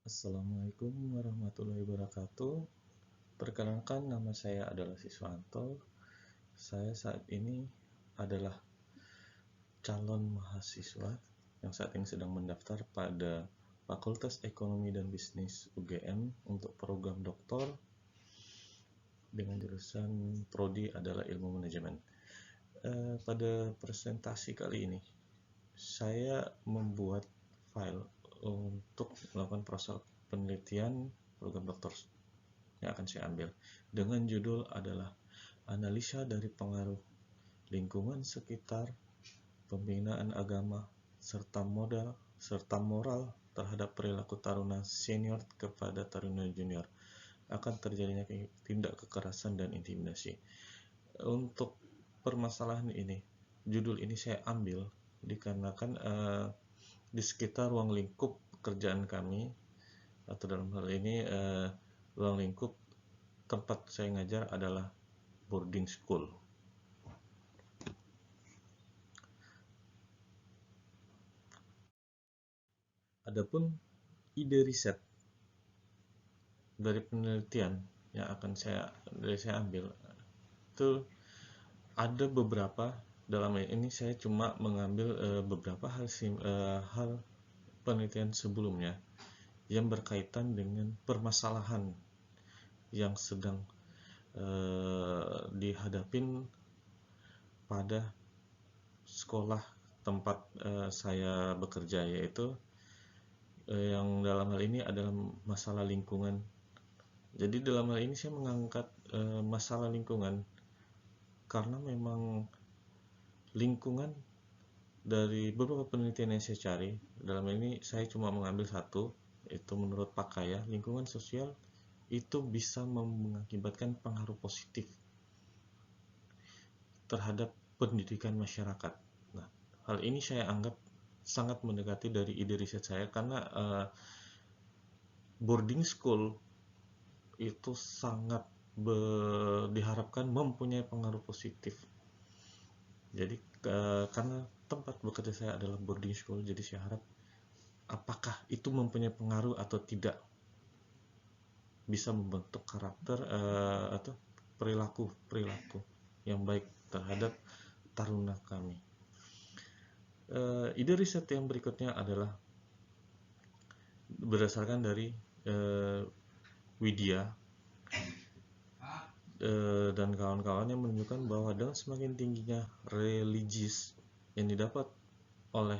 Assalamualaikum warahmatullahi wabarakatuh. Perkenalkan, nama saya adalah Siswanto. Saya saat ini adalah calon mahasiswa yang saat ini sedang mendaftar pada Fakultas Ekonomi dan Bisnis UGM untuk program doktor dengan jurusan prodi adalah Ilmu Manajemen. Pada presentasi kali ini, saya membuat file untuk melakukan proses penelitian program doktor yang akan saya ambil dengan judul adalah analisa dari pengaruh lingkungan sekitar, pembinaan agama, serta moral terhadap perilaku taruna senior kepada taruna junior, akan terjadinya tindak kekerasan dan intimidasi. Untuk permasalahan ini, judul ini saya ambil dikarenakan di sekitar ruang lingkup pekerjaan kami, atau dalam hal ini ruang lingkup tempat saya ngajar adalah boarding school. Adapun ide riset dari penelitian yang akan saya ambil itu ada beberapa. Dalam ini saya cuma mengambil beberapa hal penelitian sebelumnya yang berkaitan dengan permasalahan yang sedang dihadapin pada sekolah tempat saya bekerja, yaitu yang dalam hal ini adalah masalah lingkungan. Jadi dalam hal ini saya mengangkat masalah lingkungan karena memang lingkungan dari beberapa penelitian yang saya cari, dalam ini saya cuma mengambil satu, itu menurut Pakaya, lingkungan sosial itu bisa mengakibatkan pengaruh positif terhadap pendidikan masyarakat. Nah, hal ini saya anggap sangat mendekati dari ide riset saya karena boarding school itu sangat diharapkan mempunyai pengaruh positif. Jadi karena tempat bekerja saya adalah boarding school, jadi saya harap apakah itu mempunyai pengaruh atau tidak bisa membentuk karakter atau perilaku yang baik terhadap taruna kami. Ide riset yang berikutnya adalah berdasarkan dari Widya dan kawan-kawannya menunjukkan bahwa dengan semakin tingginya religius yang didapat oleh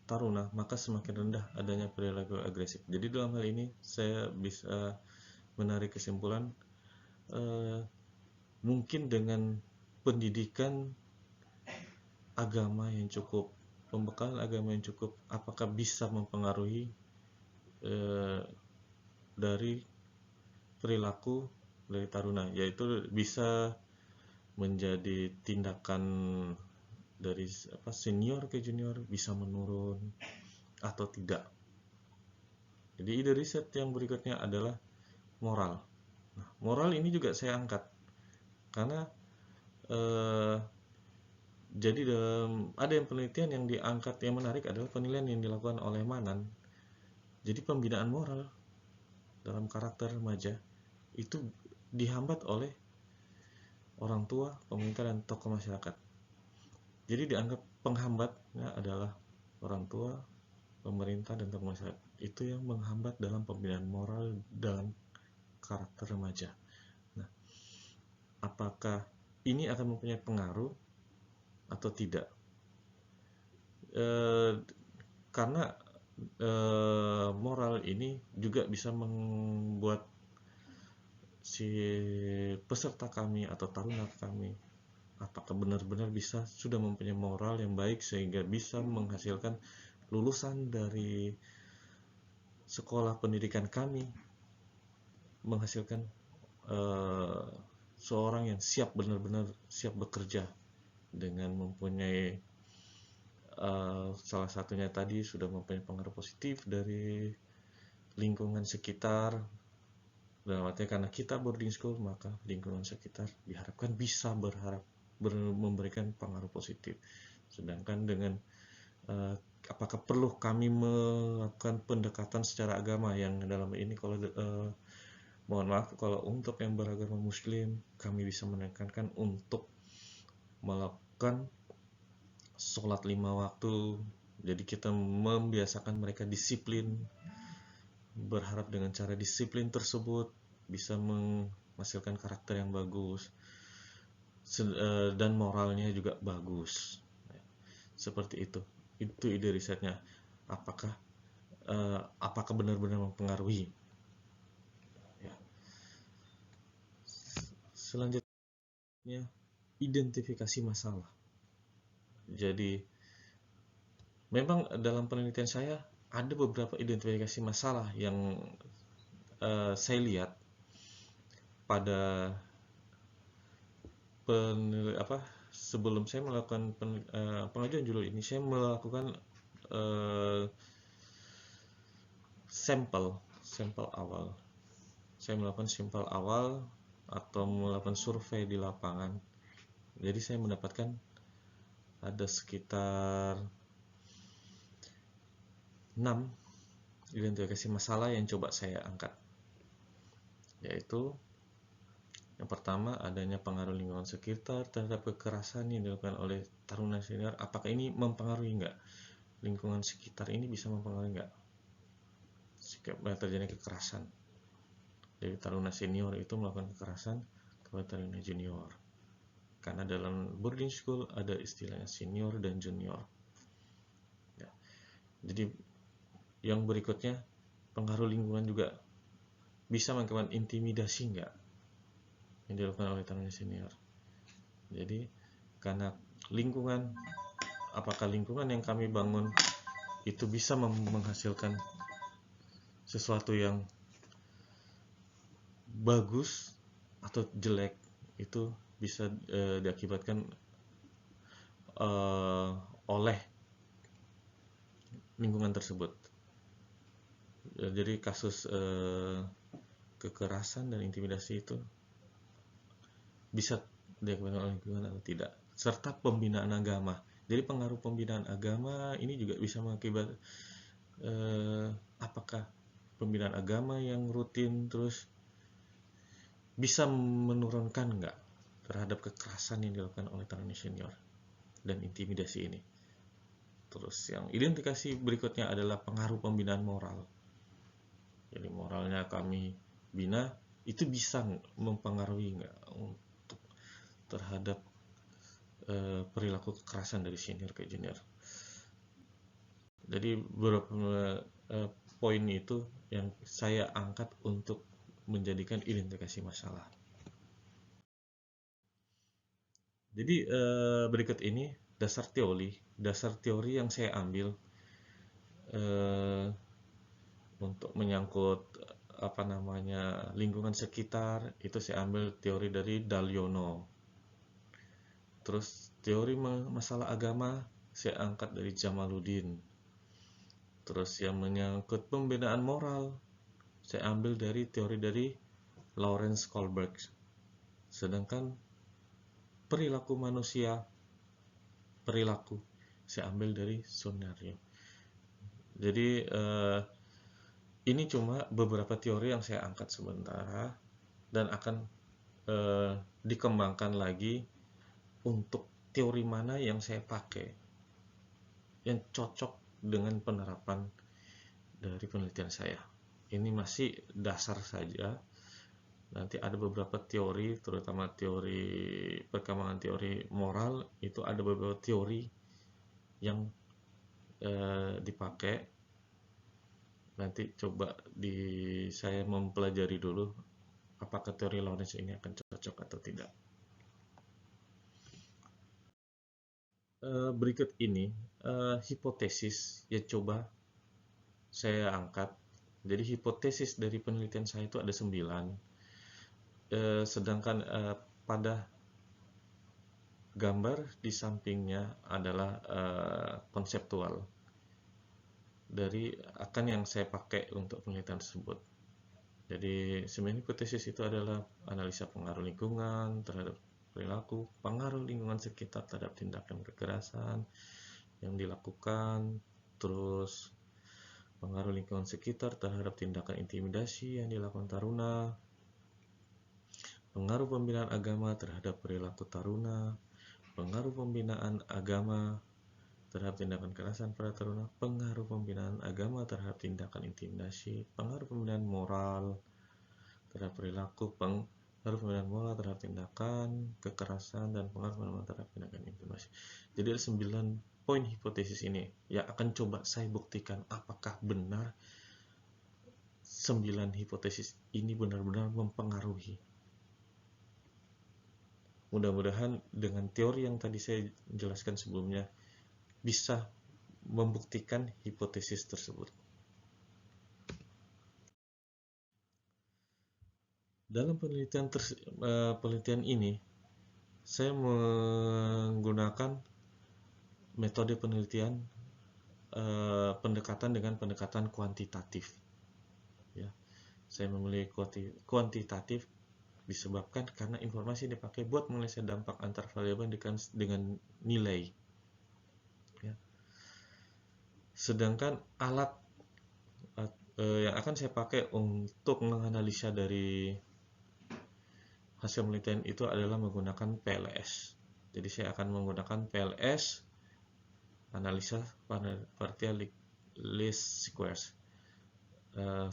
taruna, maka semakin rendah adanya perilaku agresif. Jadi dalam hal ini saya bisa menarik kesimpulan mungkin dengan pendidikan agama yang cukup, pembekalan agama yang cukup, apakah bisa mempengaruhi dari perilaku dari taruna, yaitu bisa menjadi tindakan dari senior ke junior bisa menurun atau tidak. Jadi ide riset yang berikutnya adalah moral. Nah, moral ini juga saya angkat karena jadi ada yang penelitian yang diangkat yang menarik adalah penilaian yang dilakukan oleh Manan. Jadi pembinaan moral dalam karakter remaja itu dihambat oleh orang tua, pemerintah, dan tokoh masyarakat. Jadi dianggap penghambatnya adalah orang tua, pemerintah, dan tokoh masyarakat. Itu yang menghambat dalam pembinaan moral dalam karakter remaja. Nah, apakah ini akan mempunyai pengaruh atau tidak? Karena moral ini juga bisa membuat si peserta kami atau taruna kami apakah benar-benar sudah mempunyai moral yang baik sehingga bisa menghasilkan lulusan dari sekolah pendidikan kami menghasilkan seorang yang benar-benar siap bekerja dengan mempunyai salah satunya tadi sudah mempunyai pengaruh positif dari lingkungan sekitar. Dalam artinya karena kita boarding school, maka lingkungan sekitar diharapkan bisa memberikan pengaruh positif. Sedangkan dengan apakah perlu kami melakukan pendekatan secara agama, yang dalam ini kalau mohon maaf, kalau untuk yang beragama Muslim kami bisa menekankan untuk melakukan sholat 5 waktu. Jadi kita membiasakan mereka disiplin, berharap dengan cara disiplin tersebut bisa menghasilkan karakter yang bagus dan moralnya juga bagus. Seperti itu ide risetnya. Apakah benar-benar mempengaruhi ya. Selanjutnya, identifikasi masalah. Jadi memang dalam penelitian saya ada beberapa identifikasi masalah yang saya lihat pada sebelum saya melakukan pengajuan judul ini. Saya melakukan sampel awal. Saya melakukan sampel awal atau melakukan survei di lapangan. Jadi saya mendapatkan ada sekitar 6 identifikasi masalah yang coba saya angkat, yaitu yang pertama, adanya pengaruh lingkungan sekitar terhadap kekerasan yang dilakukan oleh taruna senior. Apakah ini mempengaruhi nggak? Lingkungan sekitar ini bisa mempengaruhi nggak jika terjadi kekerasan? Jadi taruna senior itu melakukan kekerasan kepada taruna junior. Karena dalam boarding school ada istilahnya senior dan junior. Ya. Jadi yang berikutnya, pengaruh lingkungan juga bisa mengakibatkan intimidasi nggak yang dilakukan oleh taruna senior. Jadi karena lingkungan, apakah lingkungan yang kami bangun itu bisa menghasilkan sesuatu yang bagus atau jelek, itu bisa diakibatkan oleh lingkungan tersebut. Jadi kasus kekerasan dan intimidasi itu bisa diakibatkan oleh lingkungan atau tidak, serta pembinaan agama. Jadi pengaruh pembinaan agama ini juga bisa mengakibatkan apakah pembinaan agama yang rutin terus bisa menurunkan nggak terhadap kekerasan yang dilakukan oleh taruna senior dan intimidasi ini. Terus yang identifikasi berikutnya adalah pengaruh pembinaan moral. Jadi moralnya kami bina itu bisa mempengaruhi nggak untuk terhadap perilaku kekerasan dari senior ke junior. Jadi beberapa poin itu yang saya angkat untuk menjadikan identifikasi masalah. Jadi berikut ini dasar teori yang saya ambil untuk menyangkut lingkungan sekitar. Itu saya ambil teori dari Daliono. Terus teori masalah agama saya angkat dari Jamaluddin. Terus yang menyangkut pembinaan moral saya ambil dari teori dari Lawrence Kohlberg. Sedangkan perilaku saya ambil dari Sonario. Jadi ini cuma beberapa teori yang saya angkat sementara dan akan dikembangkan lagi untuk teori mana yang saya pakai yang cocok dengan penerapan dari penelitian saya. Ini masih dasar saja. Nanti ada beberapa teori, terutama teori perkembangan teori moral, itu ada beberapa teori yang dipakai. Nanti coba saya mempelajari dulu apakah teori Lawrence ini akan cocok atau tidak. Berikut ini hipotesis yang coba saya angkat. Jadi hipotesis dari penelitian saya itu ada 9, sedangkan pada gambar di sampingnya adalah konseptual dari yang saya pakai untuk penelitian tersebut. Jadi 9 hipotesis itu adalah analisa pengaruh lingkungan terhadap perilaku, pengaruh lingkungan sekitar terhadap tindakan kekerasan yang dilakukan, terus pengaruh lingkungan sekitar terhadap tindakan intimidasi yang dilakukan taruna, pengaruh pembinaan agama terhadap perilaku taruna, pengaruh pembinaan agama terhadap tindakan kekerasan pada taruna, pengaruh pembinaan agama terhadap tindakan intimidasi, pengaruh pembinaan moral terhadap perilaku, pengaruh pembinaan moral terhadap tindakan kekerasan, dan pengaruh pembinaan terhadap tindakan intimidasi. Jadi ada 9 poin hipotesis ini yang akan coba saya buktikan apakah benar 9 hipotesis ini benar-benar mempengaruhi. Mudah-mudahan dengan teori yang tadi saya jelaskan sebelumnya bisa membuktikan hipotesis tersebut. Dalam penelitian ini, saya menggunakan metode penelitian pendekatan dengan pendekatan kuantitatif. Ya, saya memilih kuantitatif disebabkan karena informasi yang dipakai buat menganalisis dampak antar variabel dengan nilai. Ya. Sedangkan alat yang akan saya pakai untuk menganalisa dari hasil penelitian itu adalah menggunakan PLS. Jadi saya akan menggunakan PLS, analisa partial least squares.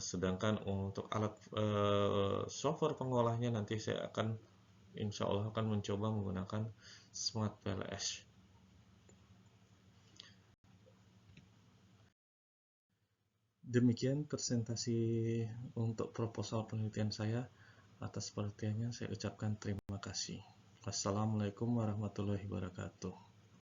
Sedangkan untuk alat software pengolahnya nanti saya akan insya Allah akan mencoba menggunakan Smart PLS. Demikian presentasi untuk proposal penelitian saya. Atas perhatiannya saya ucapkan terima kasih. Wassalamualaikum warahmatullahi wabarakatuh.